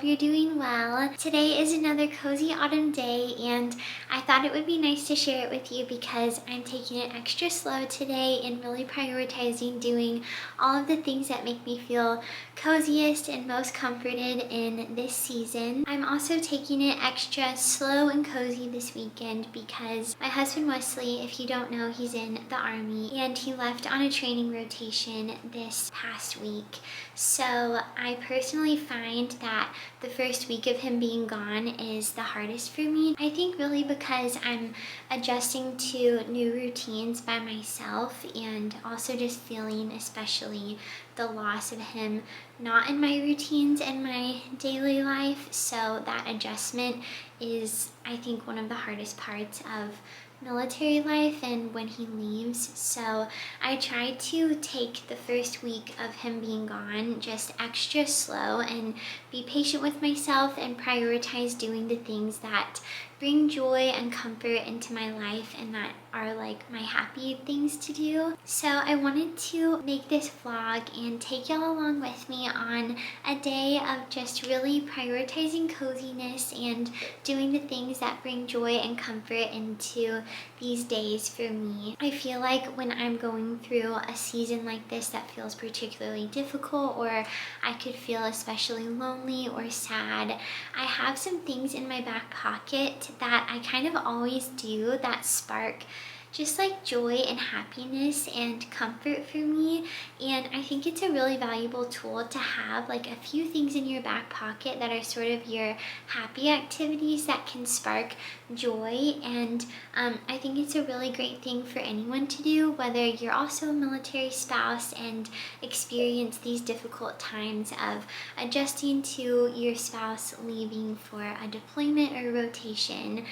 you're doing well. Today is another cozy autumn day, and I thought it would be nice to share it with you because I'm taking it extra slow today and really prioritizing doing all of the things that make me feel coziest and most comforted in this season. I'm also taking it extra slow and cozy this weekend because my husband Wesley, if you don't know, he's in the Army and he left on a training rotation this past week. So I personally find that the first week of him being gone is the hardest for me. I think really because I'm adjusting to new routines by myself and also just feeling especially the loss of him not in my routines and my daily life. So that adjustment is, I think, one of the hardest parts of military life and when he leaves. So I tried to take the first week of him being gone just extra slow and be patient with myself and prioritize doing the things that bring joy and comfort into my life and that are like my happy things to do. So I wanted to make this vlog and take y'all along with me on a day of just really prioritizing coziness and doing the things that bring joy and comfort into these days for me. I feel like when I'm going through a season like this that feels particularly difficult, or I could feel especially lonely or sad, I have some things in my back pocket that I kind of always do that spark just like joy and happiness and comfort for me. And I think it's a really valuable tool to have like a few things in your back pocket that are sort of your happy activities that can spark joy. And I think it's a really great thing for anyone to do, whether you're also a military spouse and experience these difficult times of adjusting to your spouse leaving for a deployment or rotation.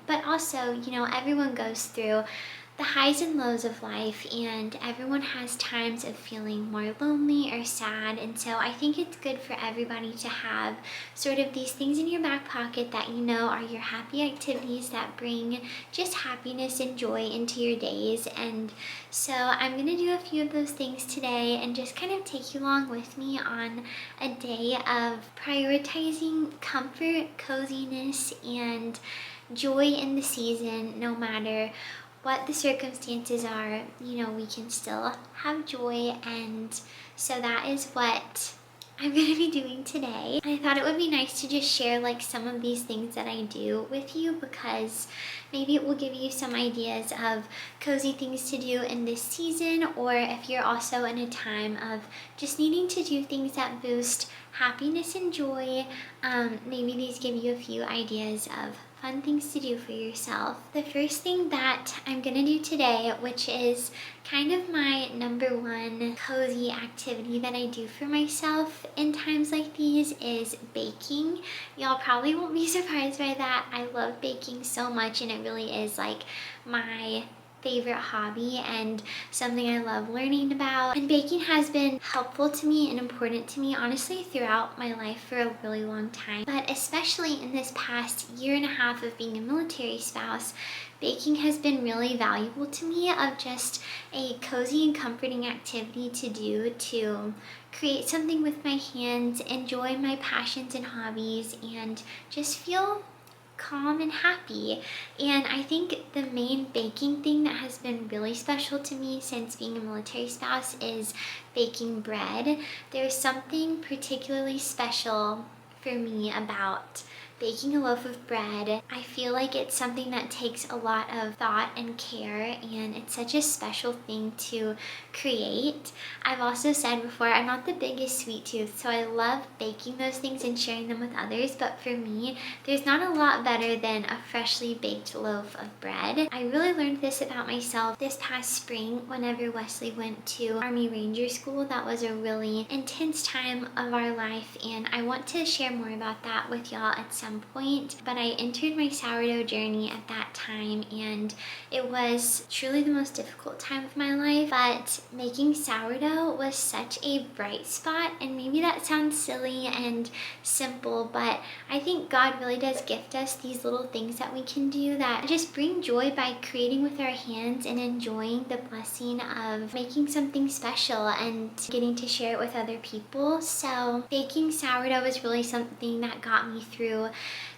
But also, you know, everyone goes through the highs and lows of life, and everyone has times of feeling more lonely or sad. And so I think it's good for everybody to have sort of these things in your back pocket that you know are your happy activities that bring just happiness and joy into your days. And so I'm gonna do a few of those things today and just kind of take you along with me on a day of prioritizing comfort, coziness, and joy in the season. No matter what the circumstances are, you know, we can still have joy. And so that is what I'm gonna be doing today. I thought it would be nice to just share like some of these things that I do with you, because maybe it will give you some ideas of cozy things to do in this season, or if you're also in a time of just needing to do things that boost happiness and joy, maybe these give you a few ideas of fun things to do for yourself. The first thing that I'm gonna do today, which is kind of my number one cozy activity that I do for myself in times like these, is baking. Y'all probably won't be surprised by that. I love baking so much, and it really is like my favorite hobby and something I love learning about. And baking has been helpful to me and important to me, honestly, throughout my life for a really long time. But especially in this past year and a half of being a military spouse, baking has been really valuable to me, of just a cozy and comforting activity to do, to create something with my hands, enjoy my passions and hobbies, and just feel calm and happy. And I think the main baking thing that has been really special to me since being a military spouse is baking bread. There's something particularly special for me about baking a loaf of bread. I feel like it's something that takes a lot of thought and care, and it's such a special thing to create. I've also said before, I'm not the biggest sweet tooth, so I love baking those things and sharing them with others, but for me, there's not a lot better than a freshly baked loaf of bread. I really learned this about myself this past spring whenever Wesley went to Army Ranger School. That was a really intense time of our life, and I want to share more about that with y'all at some some point, but I entered my sourdough journey at that time, and it was truly the most difficult time of my life. But making sourdough was such a bright spot, and maybe that sounds silly and simple, but I think God really does gift us these little things that we can do that just bring joy by creating with our hands and enjoying the blessing of making something special and getting to share it with other people. So baking sourdough was really something that got me through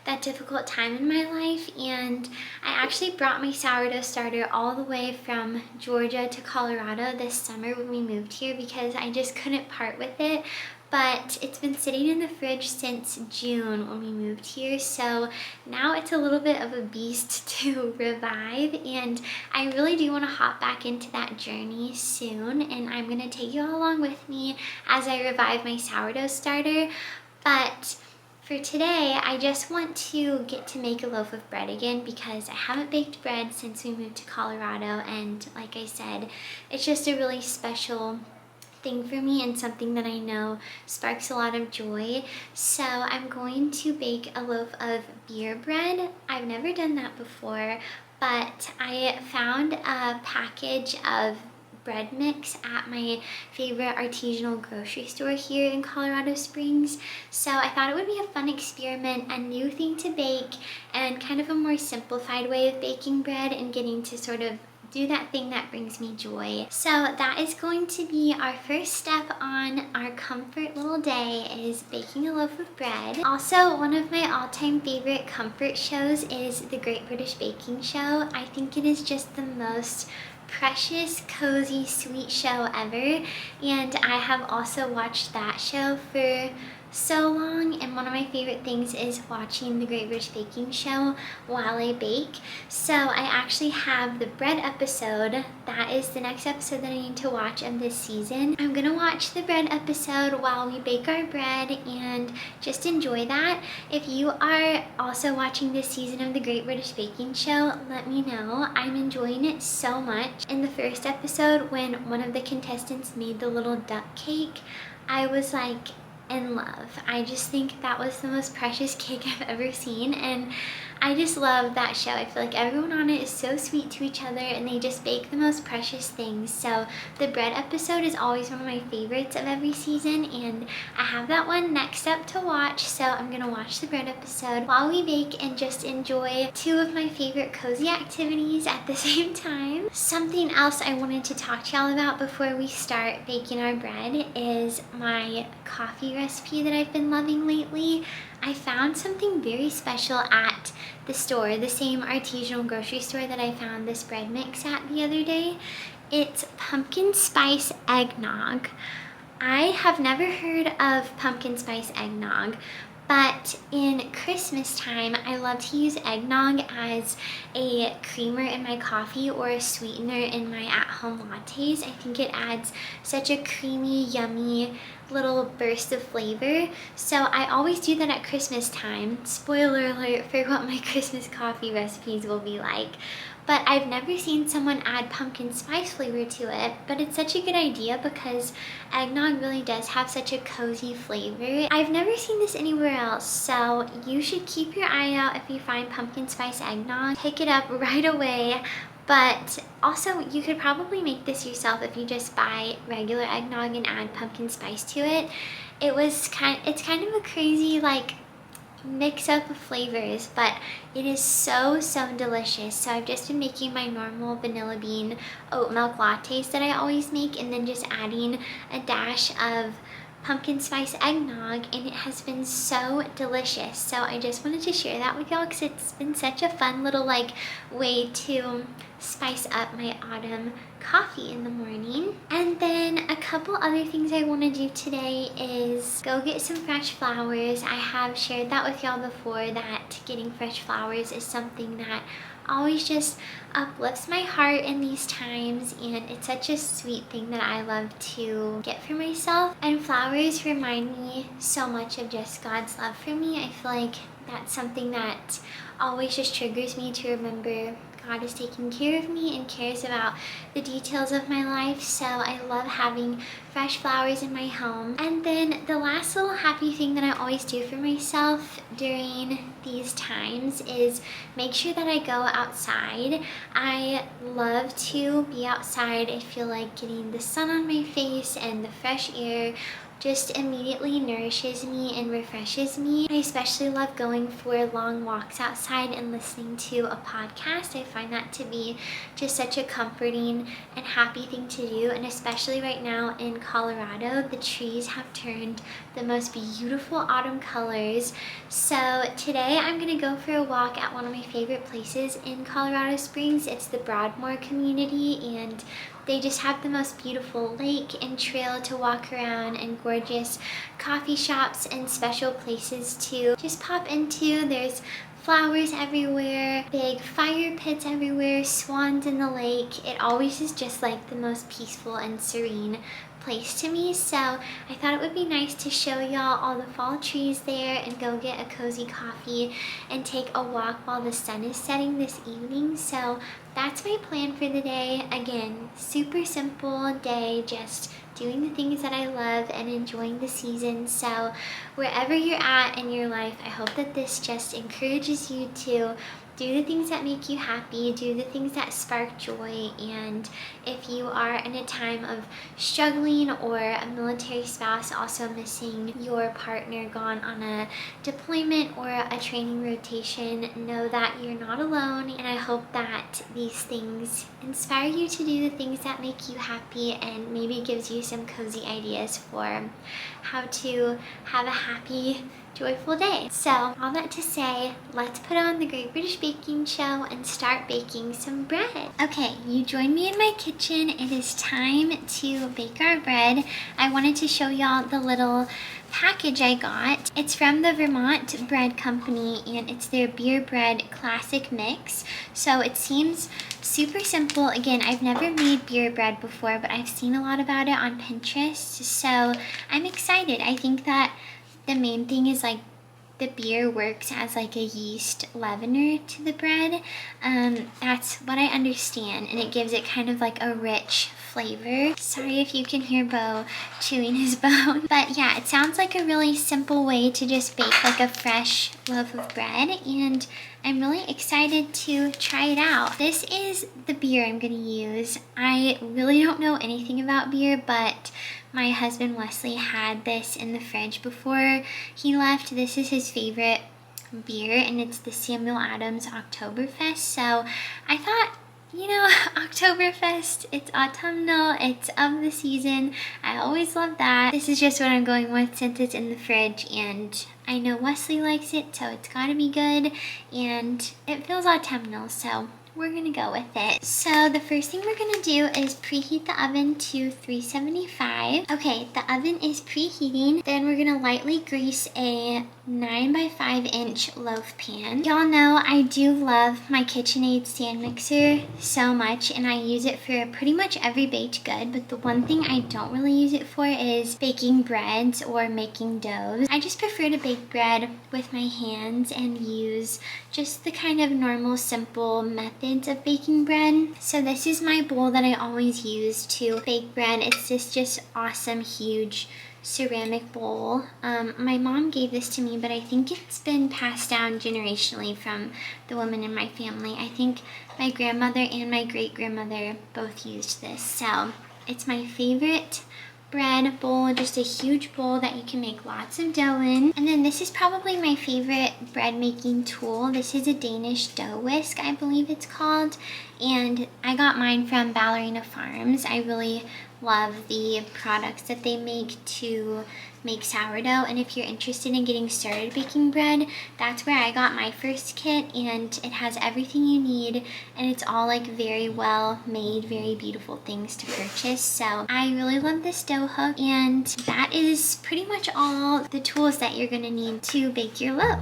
that difficult time in my life, and I actually brought my sourdough starter all the way from Georgia to Colorado this summer when we moved here because I just couldn't part with it. But it's been sitting in the fridge since June when we moved here, so now it's a little bit of a beast to revive, and I really do want to hop back into that journey soon, and I'm going to take you all along with me as I revive my sourdough starter. But for today, I just want to get to make a loaf of bread again because I haven't baked bread since we moved to Colorado, and like I said, it's just a really special thing for me and something that I know sparks a lot of joy. So I'm going to bake a loaf of beer bread. I've never done that before, but I found a package of bread mix at my favorite artisanal grocery store here in Colorado Springs. So I thought it would be a fun experiment, a new thing to bake, and kind of a more simplified way of baking bread and getting to sort of do that thing that brings me joy. So that is going to be our first step on our comfort little day, is baking a loaf of bread. Also, one of my all-time favorite comfort shows is The Great British Baking Show. I think it is just the most precious, cozy, sweet show ever, and I have also watched that show for so long, and one of my favorite things is watching The Great British Baking Show while I bake. So I actually have the bread episode. That is the next episode that I need to watch of this season. I'm gonna watch the bread episode while we bake our bread and just enjoy that. If you are also watching this season of The Great British Baking Show, let me know. I'm enjoying it so much. In the first episode, when one of the contestants made the little duck cake, I was like in love. I just think that was the most precious cake I've ever seen, and I just love that show. I feel like everyone on it is so sweet to each other, and they just bake the most precious things. So the bread episode is always one of my favorites of every season, and I have that one next up to watch. So I'm gonna watch the bread episode while we bake and just enjoy two of my favorite cozy activities at the same time. Something else I wanted to talk to y'all about before we start baking our bread is my coffee recipe that I've been loving lately. I found something very special at the store, the same artisanal grocery store that I found this bread mix at the other day. It's pumpkin spice eggnog. I have never heard of pumpkin spice eggnog, but in Christmas time, I love to use eggnog as a creamer in my coffee or a sweetener in my at-home lattes. I think it adds such a creamy, yummy little burst of flavor. So I always do that at Christmas time. Spoiler alert for what my Christmas coffee recipes will be like. But I've never seen someone add pumpkin spice flavor to it, but it's such a good idea because eggnog really does have such a cozy flavor. I've never seen this anywhere else, so you should keep your eye out if you find pumpkin spice eggnog. Pick it up right away. But also, you could probably make this yourself if you just buy regular eggnog and add pumpkin spice to it. It's kind of a crazy like mix up of flavors, but it is so delicious. So I've just been making my normal vanilla bean oat milk lattes that I always make, and then just adding a dash of pumpkin spice eggnog, and it has been so delicious. So I just wanted to share that with y'all because it's been such a fun little like way to spice up my autumn coffee in the morning. And then a couple other things I want to do today is go get some fresh flowers. I have shared that with y'all before, that getting fresh flowers is something that always just uplifts my heart in these times, and it's such a sweet thing that I love to get for myself. And flowers remind me so much of just God's love for me. I feel like that's something that always just triggers me to remember God is taking care of me and cares about the details of my life. So I love having fresh flowers in my home. And then the last little happy thing that I always do for myself during these times is make sure that I go outside. I love to be outside. I feel like getting the sun on my face and the fresh air just immediately nourishes me and refreshes me. I especially love going for long walks outside and listening to a podcast. I find that to be just such a comforting and happy thing to do, and especially right now in Colorado, the trees have turned the most beautiful autumn colors. So today I'm gonna go for a walk at one of my favorite places in Colorado Springs. It's the Broadmoor community, and they just have the most beautiful lake and trail to walk around and gorgeous coffee shops and special places to just pop into. There's flowers everywhere, big fire pits everywhere, swans in the lake. It always is just like the most peaceful and serene place to me. So I thought it would be nice to show y'all all the fall trees there and go get a cozy coffee and take a walk while the sun is setting this evening. So that's my plan for the day. Again, super simple day, just doing the things that I love and enjoying the season. So wherever you're at in your life, I hope that this just encourages you to do the things that make you happy, do the things that spark joy. And if you are in a time of struggling, or a military spouse also missing your partner gone on a deployment or a training rotation, know that you're not alone. And I hope that these things inspire you to do the things that make you happy, and maybe gives you some cozy ideas for how to have a happy, joyful day. So all that to say, let's put on the Great British Baking Show and start baking some bread. Okay, you joined me in my kitchen. It is time to bake our bread. I wanted to show y'all the little package I got. It's from the Vermont Bread Company, and it's their beer bread classic mix. So it seems super simple. Again, I've never made beer bread before, but I've seen a lot about it on Pinterest, so I'm excited. I think that the main thing is like the beer works as like a yeast leavener to the bread. That's what I understand, and it gives it kind of like a rich flavor. Sorry if you can hear Bo chewing his bone. But yeah, it sounds like a really simple way to just bake like a fresh loaf of bread, and I'm really excited to try it out. This is the beer I'm gonna use. I really don't know anything about beer, but my husband Wesley had this in the fridge before he left. This is his favorite beer, and it's the Samuel Adams Oktoberfest. So I thought, you know, Oktoberfest, it's autumnal, it's of the season. I always love that. This is just what I'm going with since it's in the fridge, and I know Wesley likes it, so it's gotta be good, and it feels autumnal, so we're gonna go with it. So the first thing we're gonna do is preheat the oven to 375. Okay, the oven is preheating. Then we're gonna lightly grease a 9 by 5 inch loaf pan. Y'all know I do love my KitchenAid stand mixer so much, and I use it for pretty much every baked good, but the one thing I don't really use it for is baking breads or making doughs. I just prefer to bake bread with my hands and use just the kind of normal, simple methods of baking bread. So this is my bowl that I always use to bake bread. It's this just awesome, huge ceramic bowl. My mom gave this to me, but I think it's been passed down generationally from the women in my family. I think my grandmother and my great-grandmother both used this. So it's my favorite bread bowl, just a huge bowl that you can make lots of dough in. And then this is probably my favorite bread making tool. This is a Danish dough whisk, I believe it's called, and I got mine from Ballerina Farms. I really love the products that they make to make sourdough, and if you're interested in getting started baking bread, that's where I got my first kit, and it has everything you need, and it's all like very well made, very beautiful things to purchase. So I really love this dough hook, and that is pretty much all the tools that you're gonna need to bake your loaf.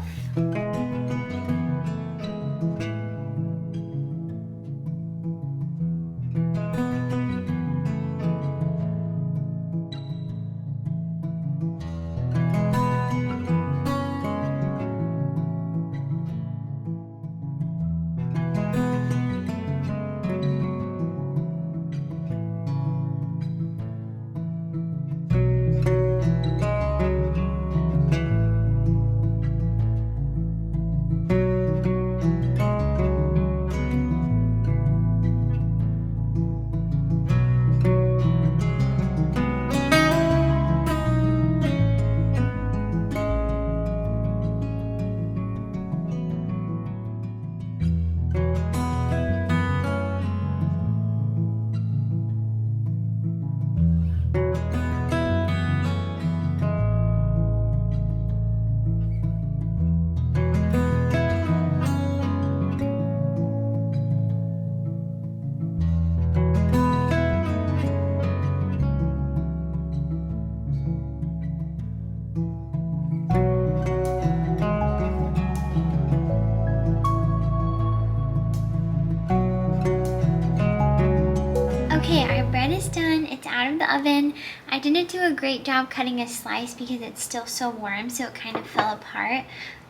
oven. I didn't do a great job cutting a slice because it's still so warm, so it kind of fell apart.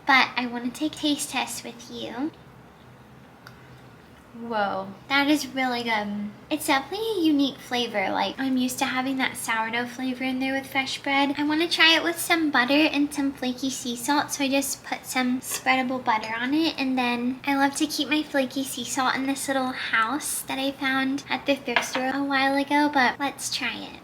But I want to take a taste test with you. Whoa, that is really good. It's definitely a unique flavor. Like, I'm used to having that sourdough flavor in there with fresh bread. I want to try it with some butter and some flaky sea salt, so I just put some spreadable butter on it. And then I love to keep my flaky sea salt in this little house that I found at the thrift store a while ago, but let's try it.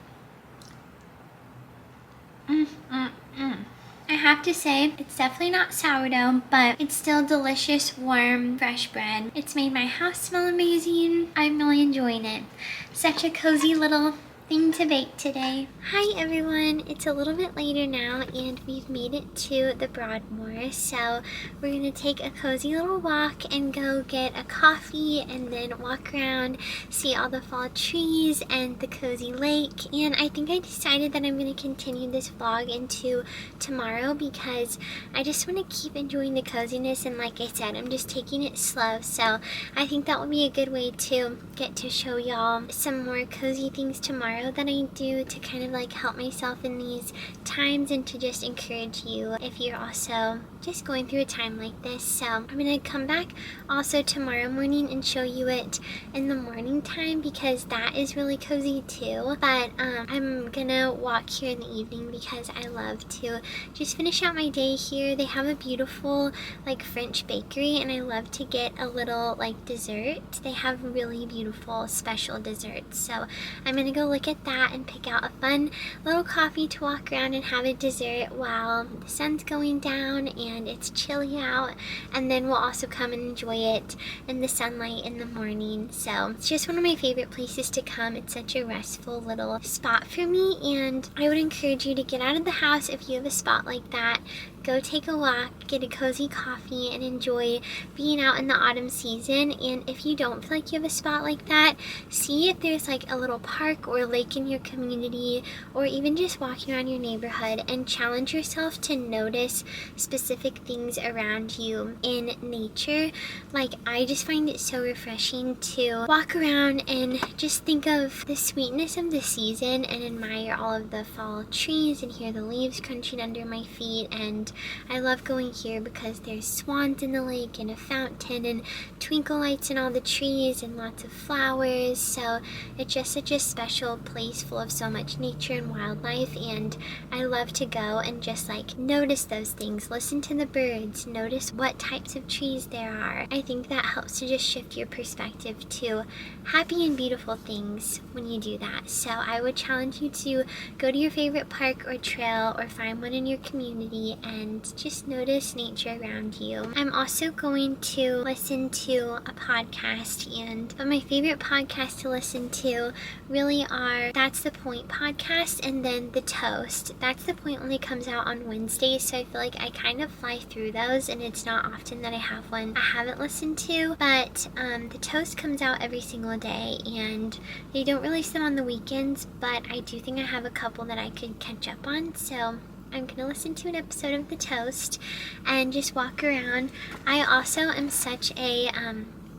I have to say, it's definitely not sourdough, but it's still delicious, warm, fresh bread. It's made my house smell amazing. I'm really enjoying it. Such a cozy little thing to bake today. Hi everyone, it's a little bit later now and we've made it to the Broadmoor, so we're gonna take a cozy little walk and go get a coffee and then walk around, see all the fall trees and the cozy lake. And I think I decided that I'm gonna continue this vlog into tomorrow because I just want to keep enjoying the coziness, and like I said, I'm just taking it slow, so I think that will be a good way to get to show y'all some more cozy things tomorrow that I do to kind of like help myself in these times and to just encourage you if you're also just going through a time like this. So I'm gonna come back also tomorrow morning and show you it in the morning time because that is really cozy too. But I'm gonna walk here in the evening because I love to just finish out my day here. They have a beautiful like French bakery and I love to get a little like dessert. They have really beautiful special desserts, so I'm gonna go look at that and pick out a fun little coffee to walk around and have a dessert while the sun's going down and it's chilly out, and then we'll also come and enjoy it in the sunlight in the morning. So it's just one of my favorite places to come. It's such a restful little spot for me, and I would encourage you to get out of the house if you have a spot like that. Go take a walk, get a cozy coffee, and enjoy being out in the autumn season. And if you don't feel like you have a spot like that, see if there's like a little park or lake in your community, or even just walking around your neighborhood, and challenge yourself to notice specific things around you in nature. Like, I just find it so refreshing to walk around and just think of the sweetness of the season and admire all of the fall trees and hear the leaves crunching under my feet. And I love going here because there's swans in the lake and a fountain and twinkle lights in all the trees and lots of flowers. So it's just such a special place full of so much nature and wildlife, and I love to go and just like notice those things, listen to the birds, notice what types of trees there are. I think that helps to just shift your perspective to happy and beautiful things when you do that. So I would challenge you to go to your favorite park or trail or find one in your community and just notice nature around you. I'm also going to listen to a podcast, and my favorite podcasts to listen to really are That's the Point podcast and then The Toast. That's the Point only comes out on Wednesdays, so I feel like I kind of fly through those and it's not often that I have one I haven't listened to. But The Toast comes out every single day and they don't release them on the weekends, but I do think I have a couple that I could catch up on, so I'm gonna listen to an episode of The Toast and just walk around. I also am such a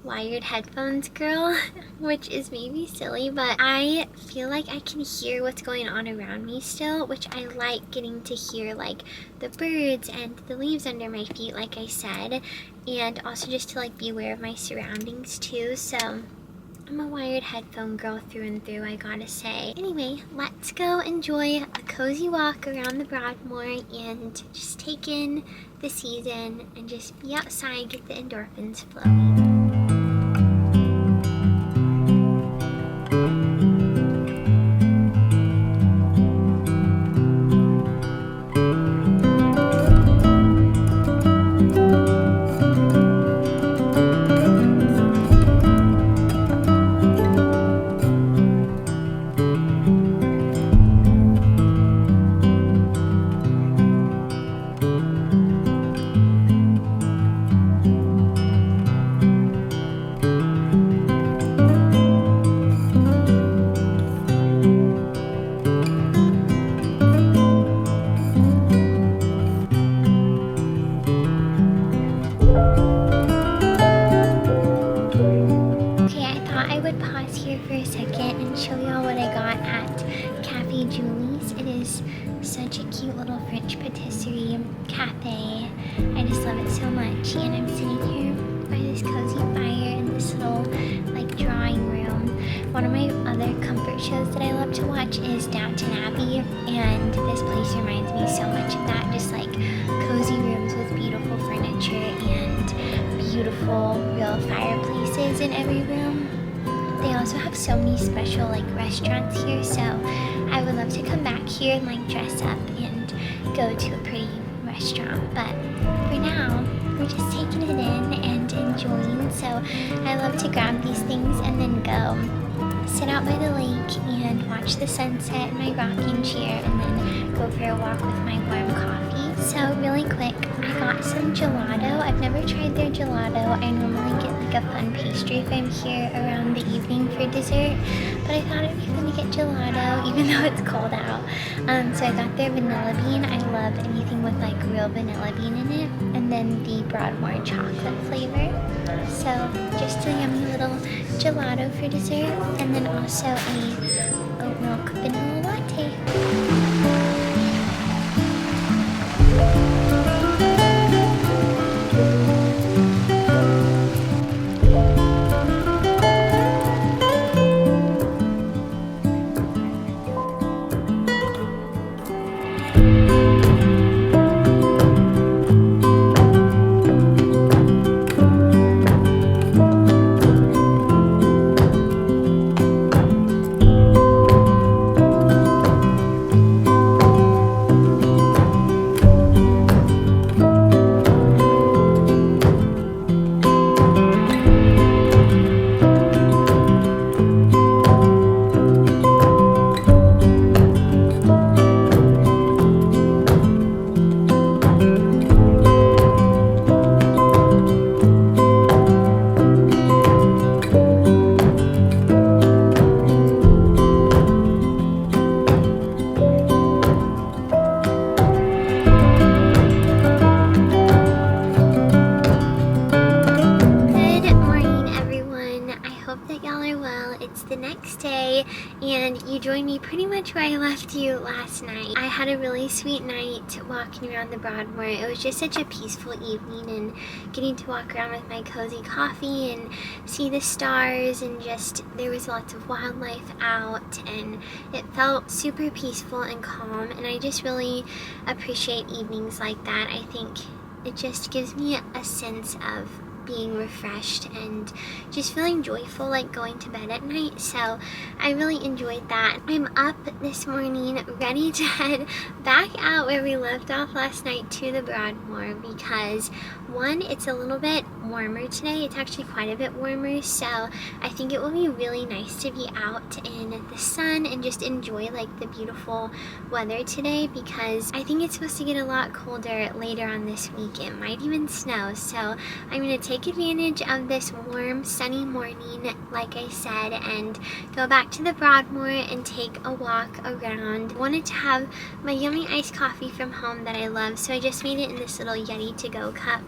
wired headphones girl, which is maybe silly, but I feel like I can hear what's going on around me still, which I like getting to hear, like the birds and the leaves under my feet, like I said, and also just to like be aware of my surroundings too. So I'm a wired headphone girl through and through, I gotta say. Anyway, let's go enjoy a cozy walk around the Broadmoor and just take in the season and just be outside, get the endorphins flowing. little French patisserie cafe. I just love it so much. And I'm sitting here by this cozy fire in this little like drawing room. One of my other comfort shows that I love to watch is Downton Abbey, and this place reminds me so much of that. Just like cozy rooms with beautiful furniture and beautiful real fireplaces in every room. They also have so many special like restaurants here, so I would love to come back here and like dress up and go to a pretty restaurant. But for now, we're just taking it in and enjoying. So I love to grab these things and then go sit out by the lake and watch the sunset in my rocking chair, and then go for a walk with my warm coffee. So really quick, I got some gelato. I've never tried their gelato. I normally get like a fun pastry if I'm here around the evening for dessert, but I thought it'd be fun to get gelato even though it's cold out. So I got their vanilla bean. I love anything with like real vanilla bean in it, and then the Broadmoor chocolate flavor. So just a yummy little gelato for dessert, and then also a oat milk vanilla latte. The next day, and you joined me pretty much where I left you last night. I had a really sweet night walking around the Broadmoor. It was just such a peaceful evening, and getting to walk around with my cozy coffee and see the stars, and just there was lots of wildlife out, and it felt super peaceful and calm, and I just really appreciate evenings like that. I think it just gives me a sense of being refreshed and just feeling joyful, like going to bed at night. So I really enjoyed that. I'm up this morning ready to head back out where we left off last night to the Broadmoor, because one, it's a little bit warmer today. It's actually quite a bit warmer, so I think it will be really nice to be out in the sun and just enjoy like the beautiful weather today, because I think it's supposed to get a lot colder later on this week. It might even snow, so I'm gonna take advantage of this warm sunny morning, like I said, and go back to the Broadmoor and take a walk around. I wanted to have my yummy iced coffee from home that I love, so I just made it in this little Yeti to go cup.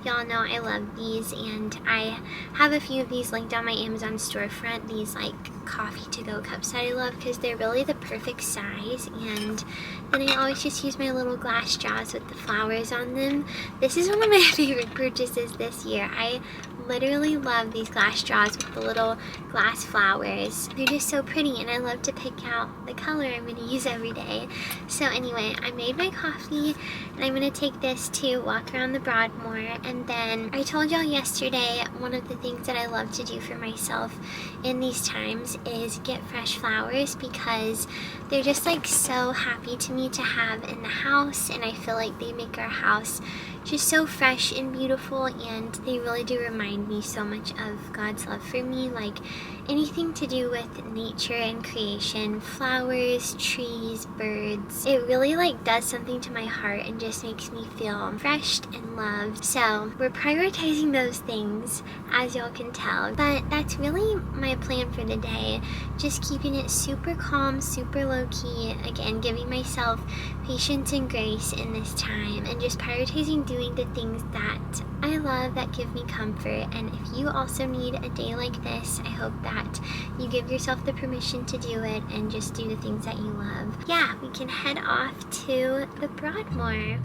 Y'all know I love these, and I have a few of these linked on my Amazon storefront, these like coffee to go cups that I love because they're really the perfect size. And then I always just use my little glass straws with the flowers on them. This is one of my favorite purchases this year. I literally love these glass straws with the little glass flowers. They're just so pretty, and I love to pick out the color I'm going to use every day. So anyway, I made my coffee, and I'm going to take this to walk around the Broadmoor. And then I told y'all yesterday, one of the things that I love to do for myself in these times is get fresh flowers, because they're just like so happy to me to have in the house, and I feel like they make our house just so fresh and beautiful, and they really do remind me so much of God's love for me. Like anything to do with nature and creation, flowers, trees, birds, it really like does something to my heart and just makes me feel refreshed and loved. So we're prioritizing those things, as y'all can tell, but that's really my plan for the day. Just keeping it super calm, super low-key, again giving myself patience and grace in this time, and just prioritizing doing the things that I love, that give me comfort. And if you also need a day like this, I hope that that you give yourself the permission to do it and just do the things that you love. Yeah, we can head off to the Broadmoor.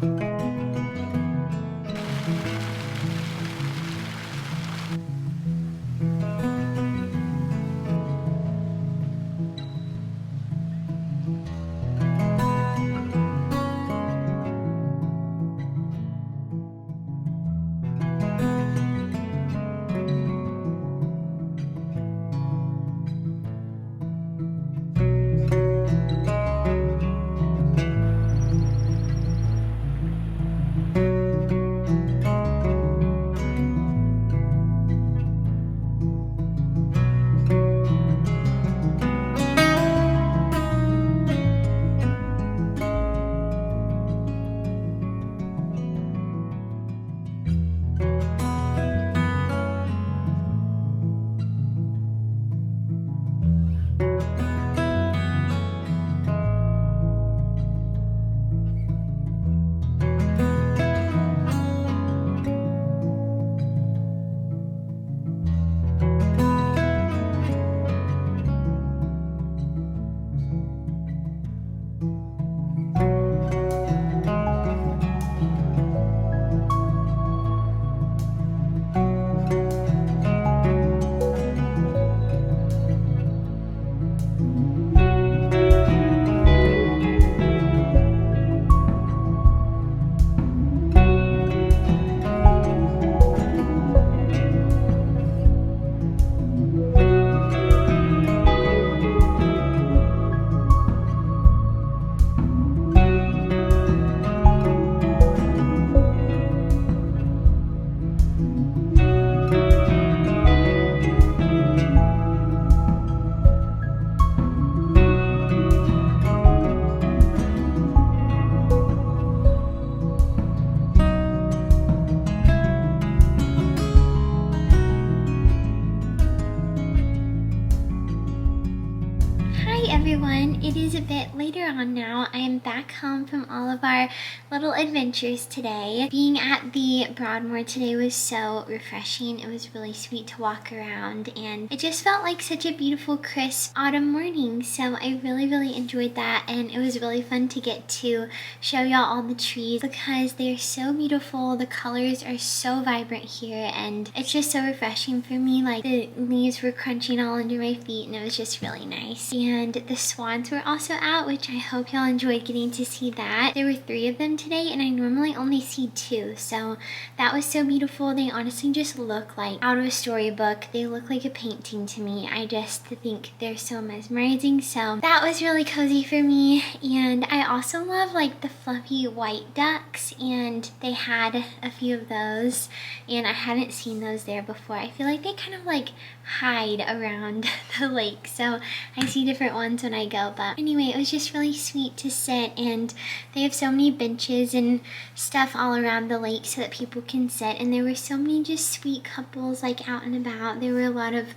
Everyone, it is a bit later on now. I am back home from all of our little adventures today. Being at the Broadmoor today was so refreshing. It was really sweet to walk around and it just felt like such a beautiful crisp autumn morning, so I really enjoyed that, and it was really fun to get to show y'all all the trees because they're so beautiful. The colors are so vibrant here and it's just so refreshing for me. Like the leaves were crunching all under my feet and it was just really nice. And the swans were also out, which I hope y'all enjoyed getting to see that. There were 3 of them today and I normally only see 2, so that was so beautiful. They honestly just look like out of a storybook. They look like a painting to me. I just think they're so mesmerizing, so that was really cozy for me. And I also love like the fluffy white ducks, and they had a few of those and I hadn't seen those there before. I feel like they kind of like hide around the lake, so I see different ones when I go. But anyway, it was just really sweet to sit, and they have so many benches and stuff all around the lake so that people can sit, and there were so many just sweet couples like out and about. There were a lot of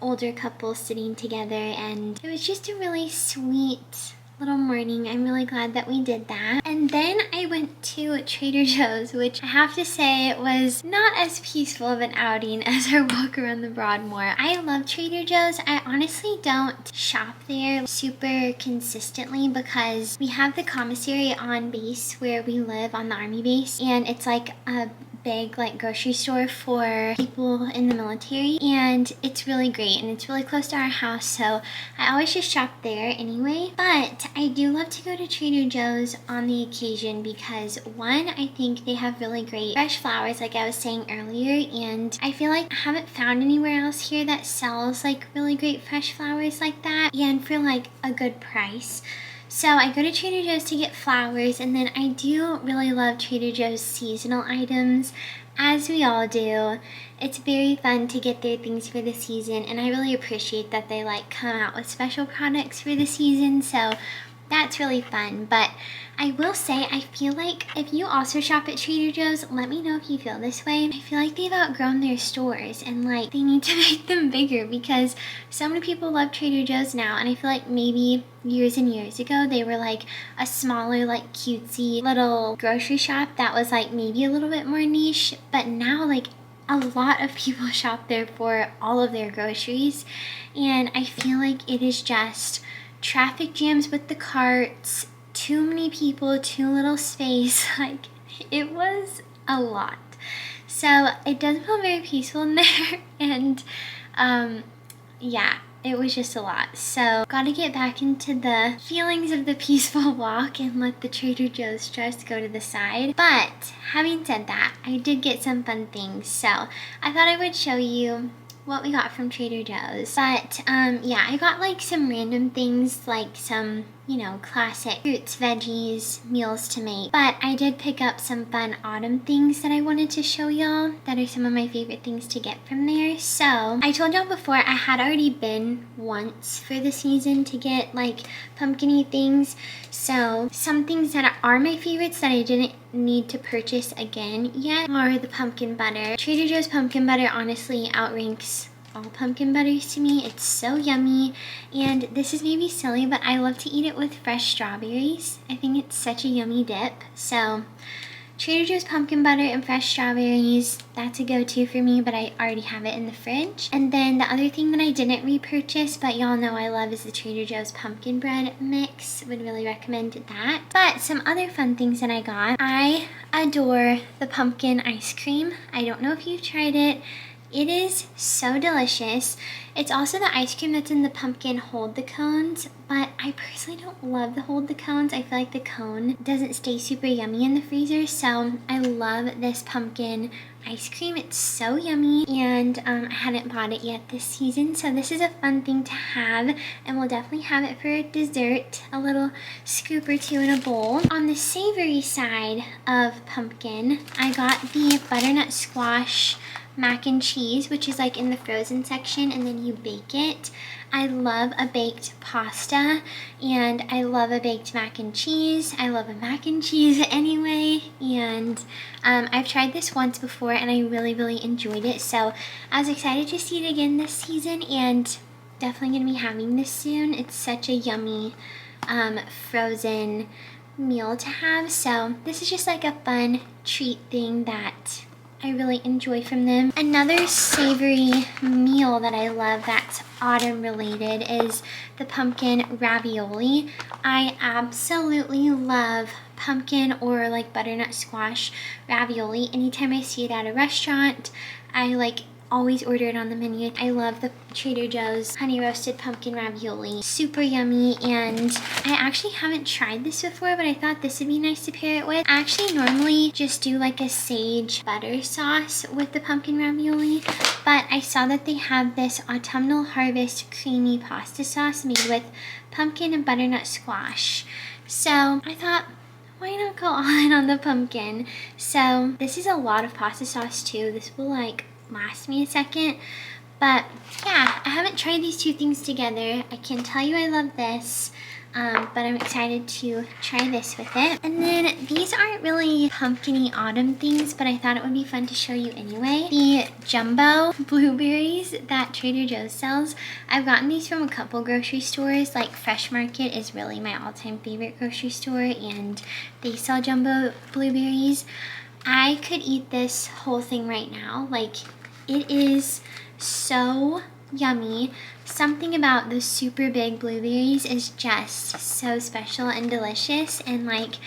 older couples sitting together and it was just a really sweet little morning. I'm really glad that we did that. And then I went to Trader Joe's, which I have to say was not as peaceful of an outing as our walk around the Broadmoor. I love Trader Joe's. I honestly don't shop there super consistently because we have the commissary on base where we live, on the army base, and it's like a big like grocery store for people in the military, and it's really great and it's really close to our house, so I always just shop there anyway. But I do love to go to Trader Joe's on the occasion because, one, I think they have really great fresh flowers like I was saying earlier, and I feel like I haven't found anywhere else here that sells like really great fresh flowers like that and for like a good price. So I go to Trader Joe's to get flowers, and then I do really love Trader Joe's seasonal items, as we all do. It's very fun to get their things for the season, and I really appreciate that they like come out with special products for the season, so that's really fun. But I will say, I feel like if you also shop at Trader Joe's, let me know if you feel this way. I feel like they've outgrown their stores and like they need to make them bigger because so many people love Trader Joe's now, and I feel like maybe years and years ago they were like a smaller, like cutesy little grocery shop that was like maybe a little bit more niche, but now like a lot of people shop there for all of their groceries, and I feel like it is just traffic jams with the carts, too many people, too little space. Like, it was a lot. So it doesn't feel very peaceful in there, and yeah, it was just a lot. So gotta get back into the feelings of the peaceful walk and let the Trader Joe's stress go to the side. But having said that, I did get some fun things, so I thought I would show you what we got from Trader Joe's. But yeah, I got like some random things, like some, you know, classic fruits, veggies, meals to make. But I did pick up some fun autumn things that I wanted to show y'all that are some of my favorite things to get from there. So I told y'all before, I had already been once for the season to get like pumpkin-y things. So some things that are my favorites that I didn't need to purchase again yet are the pumpkin butter. Trader Joe's pumpkin butter honestly outranks all pumpkin butters to me. It's so yummy, and this is maybe silly, but I love to eat it with fresh strawberries. I think it's such a yummy dip. So Trader Joe's pumpkin butter and fresh strawberries, that's a go-to for me, but I already have it in the fridge. And then the other thing that I didn't repurchase, but y'all know I love, is the Trader Joe's pumpkin bread mix. Would really recommend that. But some other fun things that I got, I adore the pumpkin ice cream. I don't know if you've tried it. It is so delicious. It's also the ice cream that's in the pumpkin hold the cones, but I personally don't love the hold the cones. I feel like the cone doesn't stay super yummy in the freezer, so I love this pumpkin ice cream. It's so yummy, and I hadn't bought it yet this season, so this is a fun thing to have, and we'll definitely have it for dessert, a little scoop or two in a bowl. On the savory side of pumpkin, I got the butternut squash mac and cheese, which is like in the frozen section, and then you bake it. I love a baked pasta, and I love a baked mac and cheese. I love a mac and cheese anyway, and I've tried this once before and I really enjoyed it, so I was excited to see it again this season, and definitely gonna be having this soon. It's such a yummy frozen meal to have, so this is just like a fun treat thing that I really enjoy from them. Another savory meal that I love that's autumn related is the pumpkin ravioli. I absolutely love pumpkin or like butternut squash ravioli. Anytime I see it at a restaurant, I like always order it on the menu. I love the Trader Joe's honey roasted pumpkin ravioli. Super yummy, and I actually haven't tried this before, but I thought this would be nice to pair it with. I actually normally just do like a sage butter sauce with the pumpkin ravioli, but I saw that they have this autumnal harvest creamy pasta sauce made with pumpkin and butternut squash. So I thought, why not go all in on the pumpkin? So this is a lot of pasta sauce too. This will like last me a second, but yeah, I haven't tried these two things together. I can tell you I love this, but I'm excited to try this with it. And then these aren't really pumpkin-y autumn things, but I thought it would be fun to show you anyway. The jumbo blueberries that Trader Joe's sells. I've gotten these from a couple grocery stores, like Fresh Market is really my all-time favorite grocery store, and they sell jumbo blueberries. I could eat this whole thing right now. Like, it is so yummy. Something about those super big blueberries is just so special and delicious, and like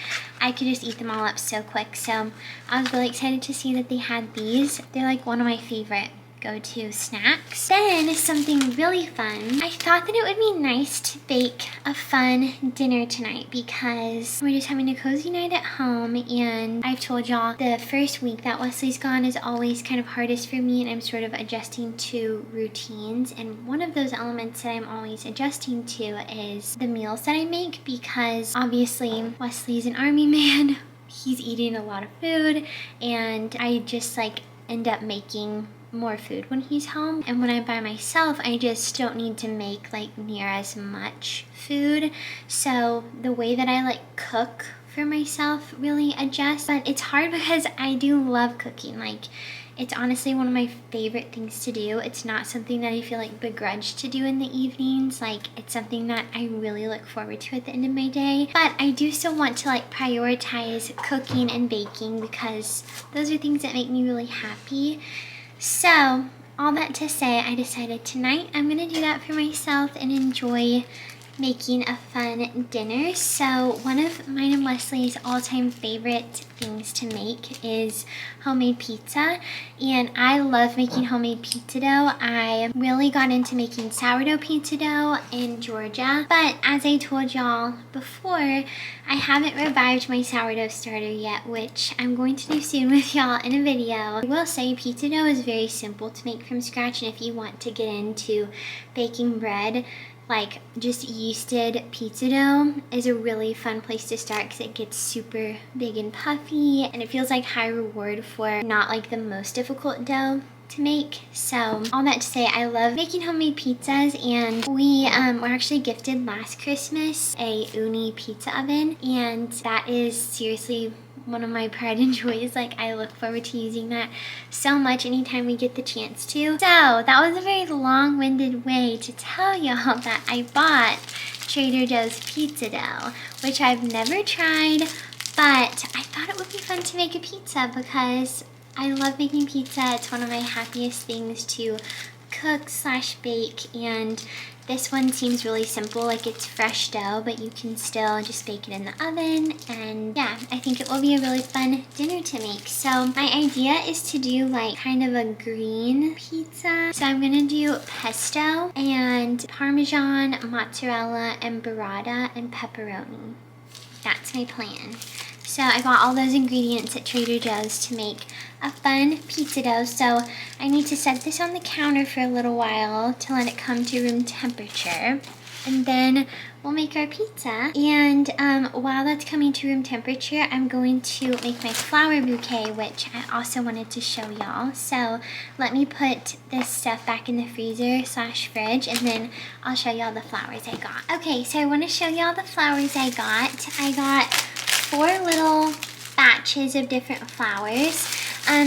I could just eat them all up so quick. So I was really excited to see that they had these. They're like one of my favorite go-to snacks. Then something really fun. I thought that it would be nice to bake a fun dinner tonight because we're just having a cozy night at home, and I've told y'all the first week that Wesley's gone is always kind of hardest for me, and I'm sort of adjusting to routines, and one of those elements that I'm always adjusting to is the meals that I make, because obviously Wesley's an army man. He's eating a lot of food, and I just like end up making more food when he's home, and when I'm by myself I just don't need to make like near as much food. So the way that I like cook for myself really adjusts, but it's hard because I do love cooking. Like, it's honestly one of my favorite things to do. It's not something that I feel like begrudged to do in the evenings. Like, it's something that I really look forward to at the end of my day. But I do still want to like prioritize cooking and baking because those are things that make me really happy. So all that to say, I decided tonight I'm gonna do that for myself and enjoy making a fun dinner. So one of mine and Leslie's all-time favorite things to make is homemade pizza, and I love making homemade pizza dough. I really got into making sourdough pizza dough in Georgia, but as I told y'all before, I haven't revived my sourdough starter yet, which I'm going to do soon with y'all in a video. I will say pizza dough is very simple to make from scratch, and if you want to get into baking bread, like just yeasted pizza dough is a really fun place to start because it gets super big and puffy, and it feels like high reward for not like the most difficult dough to make. So all that to say, I love making homemade pizzas, and we were actually gifted last Christmas a uni pizza oven, and that is seriously one of my pride and joys. Like, I look forward to using that so much anytime we get the chance to. So that was a very long-winded way to tell y'all that I bought Trader Joe's pizza dough, which I've never tried, but I thought it would be fun to make a pizza because I love making pizza. It's one of my happiest things to cook / bake, and this one seems really simple, like it's fresh dough, but you can still just bake it in the oven, and yeah, I think it will be a really fun dinner to make. So my idea is to do like kind of a green pizza. So I'm gonna do pesto and Parmesan, mozzarella, and burrata, and pepperoni. That's my plan. So I bought all those ingredients at Trader Joe's to make a fun pizza dough. So I need to set this on the counter for a little while to let it come to room temperature. And then we'll make our pizza. And while that's coming to room temperature, I'm going to make my flower bouquet, which I also wanted to show y'all. So let me put this stuff back in the freezer / fridge, and then I'll show y'all the flowers I got. Okay, so I want to show y'all the flowers I got. I got 4 little batches of different flowers.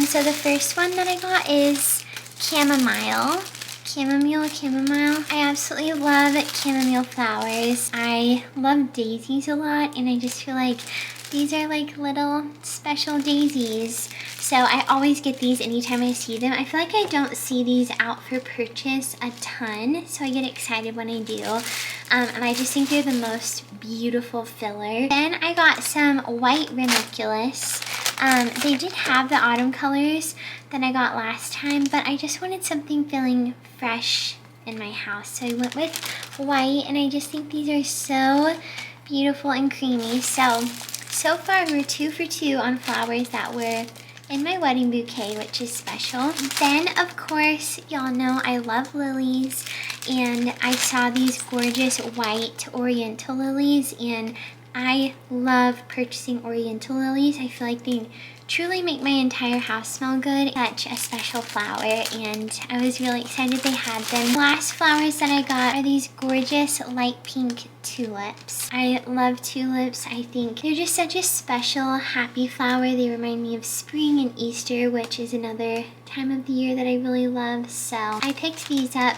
So the first one that I got is chamomile. Chamomile. I absolutely love chamomile flowers. I love daisies a lot, and I just feel like these are like little special daisies. So I always get these anytime I see them. I feel like I don't see these out for purchase a ton, so I get excited when I do. And I just think they're the most beautiful filler. Then I got some white ranunculus. They did have the autumn colors that I got last time, but I just wanted something feeling fresh in my house. So I went with white, and I just think these are so beautiful and creamy. So far we're 2 for 2 on flowers that were in my wedding bouquet, which is special. Then, of course, y'all know I love lilies, and I saw these gorgeous white oriental lilies, and I love purchasing oriental lilies. I feel like they truly make my entire house smell good. Such a special flower, and I was really excited they had them. The last flowers that I got are these gorgeous light pink tulips. I love tulips. I think they're just such a special, happy flower. They remind me of spring and Easter, which is another time of the year that I really love. So I picked these up,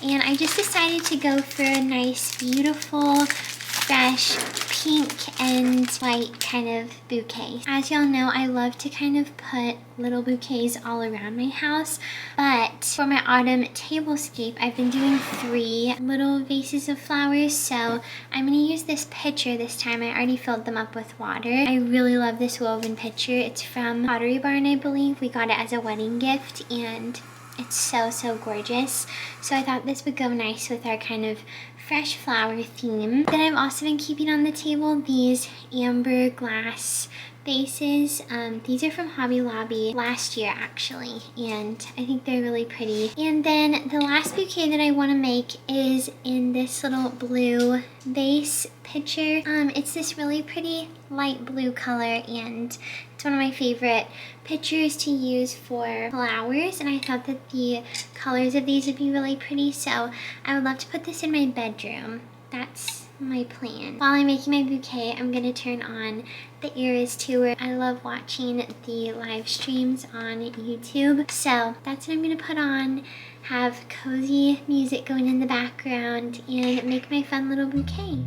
and I just decided to go for a nice, beautiful, fresh pink and white kind of bouquet. As y'all know, I love to kind of put little bouquets all around my house, but for my autumn tablescape, I've been doing 3 little vases of flowers. So I'm gonna use this pitcher this time. I already filled them up with water. I really love this woven pitcher. It's from Pottery Barn, I believe. We got it as a wedding gift, and it's so gorgeous. So I thought this would go nice with our kind of fresh flower theme. Then I've also been keeping on the table these amber glass vases. These are from Hobby Lobby last year actually, and I think they're really pretty. And then the last bouquet that I want to make is in this little blue vase pitcher. It's this really pretty light blue color, and it's one of my favorite pitchers to use for flowers, and I thought that the colors of these would be really pretty, so I would love to put this in my bedroom. That's my plan. While I'm making my bouquet, I'm gonna turn on the Eras Tour. I love watching the live streams on YouTube, so that's what I'm gonna put on, have cozy music going in the background, and make my fun little bouquet.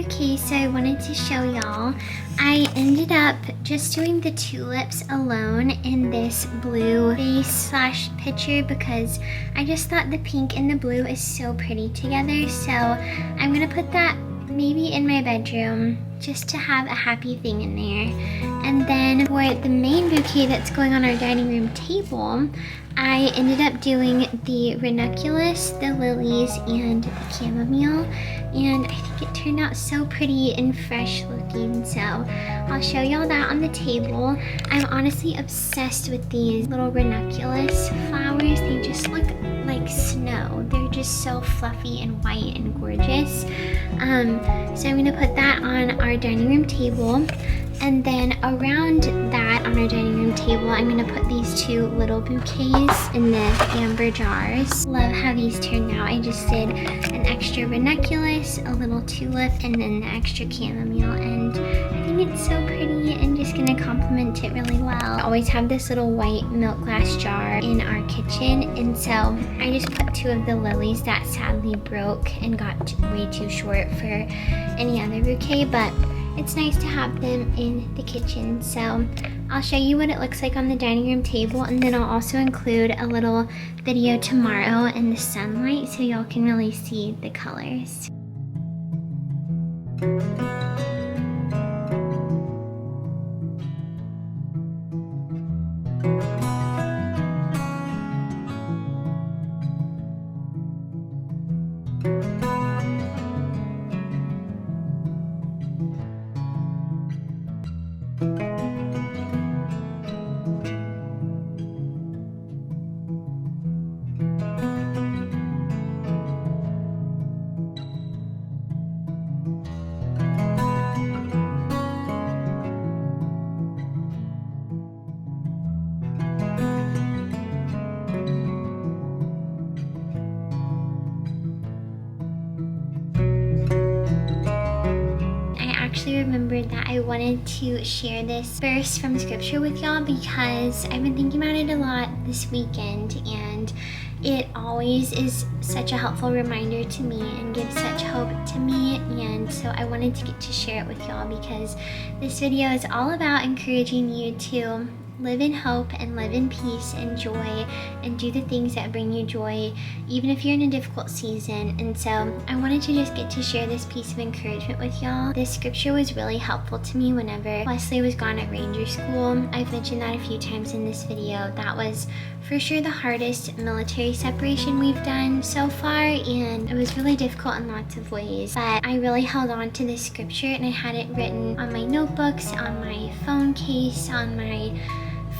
bouquet, so I wanted to show y'all. I ended up just doing the tulips alone in this blue vase / pitcher because I just thought the pink and the blue is so pretty together. So I'm gonna put that maybe in my bedroom just to have a happy thing in there. And then for the main bouquet that's going on our dining room table, I ended up doing the ranunculus, the lilies, and the chamomile, and I think it turned out so pretty and fresh looking, so I'll show y'all that on the table. I'm honestly obsessed with these little ranunculus flowers. They just look like snow. They're just so fluffy and white and gorgeous. So I'm gonna put that on our dining room table. And then around that on our dining room table, I'm gonna put these two little bouquets in the amber jars. Love how these turned out. I just did an extra ranunculus, a little tulip, and then the extra chamomile. And I think it's so pretty and just gonna complement it really well. I always have this little white milk glass jar in our kitchen. And so I just put two of the lilies that sadly broke and got way too short for any other bouquet. But it's nice to have them in the kitchen. So I'll show you what it looks like on the dining room table, and then I'll also include a little video tomorrow in the sunlight so y'all can really see the colors. Remembered that I wanted to share this verse from scripture with y'all because I've been thinking about it a lot this weekend, and it always is such a helpful reminder to me and gives such hope to me. And so I wanted to get to share it with y'all because this video is all about encouraging you to live in hope and live in peace and joy and do the things that bring you joy even if you're in a difficult season. And so I wanted to just get to share this piece of encouragement with y'all. This scripture was really helpful to me whenever Wesley was gone at Ranger School. I've mentioned that a few times in this video. That was for sure the hardest military separation we've done so far, and it was really difficult in lots of ways. But I really held on to this scripture, and I had it written on my notebooks, on my phone case, on my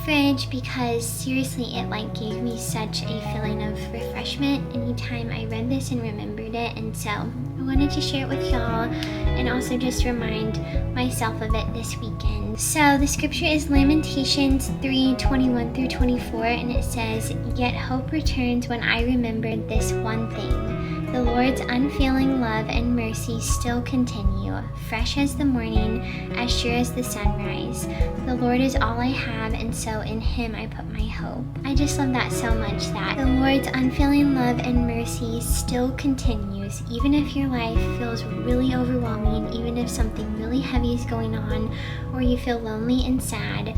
fridge, because seriously it gave me such a feeling of refreshment anytime I read this and remembered it. And so I wanted to share it with y'all and also just remind myself of it this weekend. So the scripture is Lamentations 3:21-24, and it says, "Yet hope returns when I remembered this one thing. The Lord's unfailing love and mercy still continue, fresh as the morning, as sure as the sunrise. The Lord is all I have, and so in Him I put my hope." I just love that so much, that the Lord's unfailing love and mercy still continues, even if your life feels really overwhelming, even if something really heavy is going on, or you feel lonely and sad.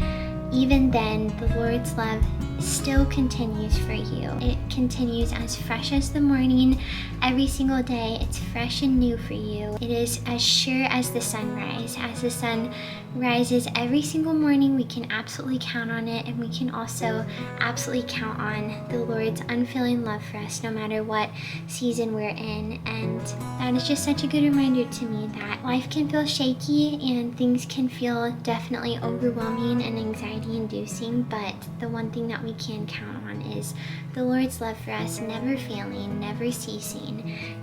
Even then, the Lord's love still continues for you. It continues as fresh as the morning. Every single day, it's fresh and new for you. It is as sure as the sunrise. As the sun rises every single morning, we can absolutely count on it, and we can also absolutely count on the Lord's unfailing love for us no matter what season we're in. And that is just such a good reminder to me that life can feel shaky and things can feel definitely overwhelming and anxiety inducing, but the one thing that we can count on is the Lord's love for us never failing, never ceasing.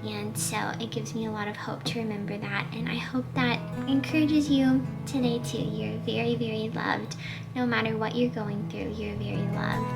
And so it gives me a lot of hope to remember that, and I hope that encourages you today too. You're very, very loved. No matter what you're going through, you're very loved.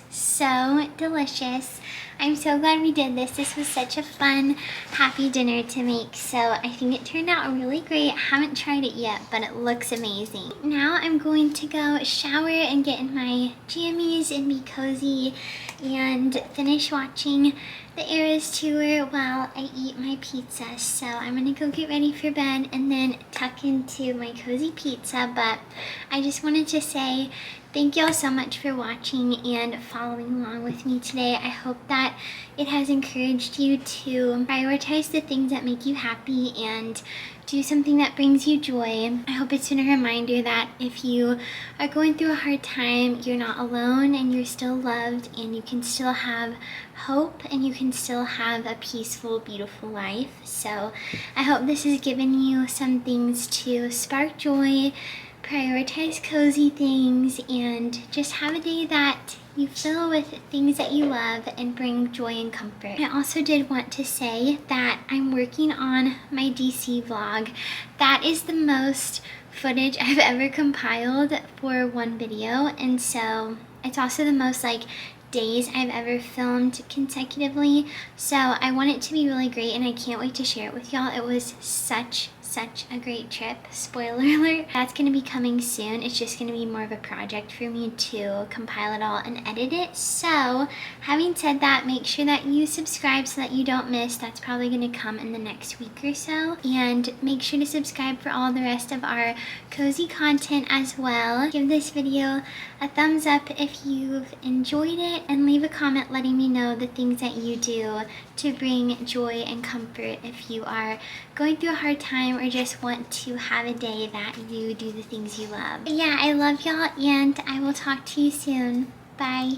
so delicious. I'm so glad we did this. This was such a fun, happy dinner to make, so I think it turned out really great. I haven't tried it yet, but it looks amazing. Now I'm going to go shower and get in my jammies and be cozy and finish watching the Eras tour while I eat my pizza. So I'm gonna go get ready for bed and then tuck into my cozy pizza. But I just wanted to say thank you all so much for watching and following along with me today. I hope that it has encouraged you to prioritize the things that make you happy and do something that brings you joy. I hope it's been a reminder that if you are going through a hard time, you're not alone and you're still loved, and you can still have hope and you can still have a peaceful, beautiful life. So I hope this has given you some things to spark joy, prioritize cozy things, and just have a day that you fill with things that you love and bring joy and comfort. I also did want to say that I'm working on my DC vlog. That is the most footage I've ever compiled for one video, and so it's also the most days I've ever filmed consecutively. So I want it to be really great and I can't wait to share it with y'all. It was such a great trip. Spoiler alert. That's going to be coming soon. It's just going to be more of a project for me to compile it all and edit it. So having said that, make sure that you subscribe so that you don't miss. That's probably going to come in the next week or so. And make sure to subscribe for all the rest of our cozy content as well. Give this video a thumbs up if you've enjoyed it, and leave a comment letting me know the things that you do to bring joy and comfort if you are going through a hard time or just want to have a day that you do the things you love. But yeah, I love y'all and I will talk to you soon. Bye.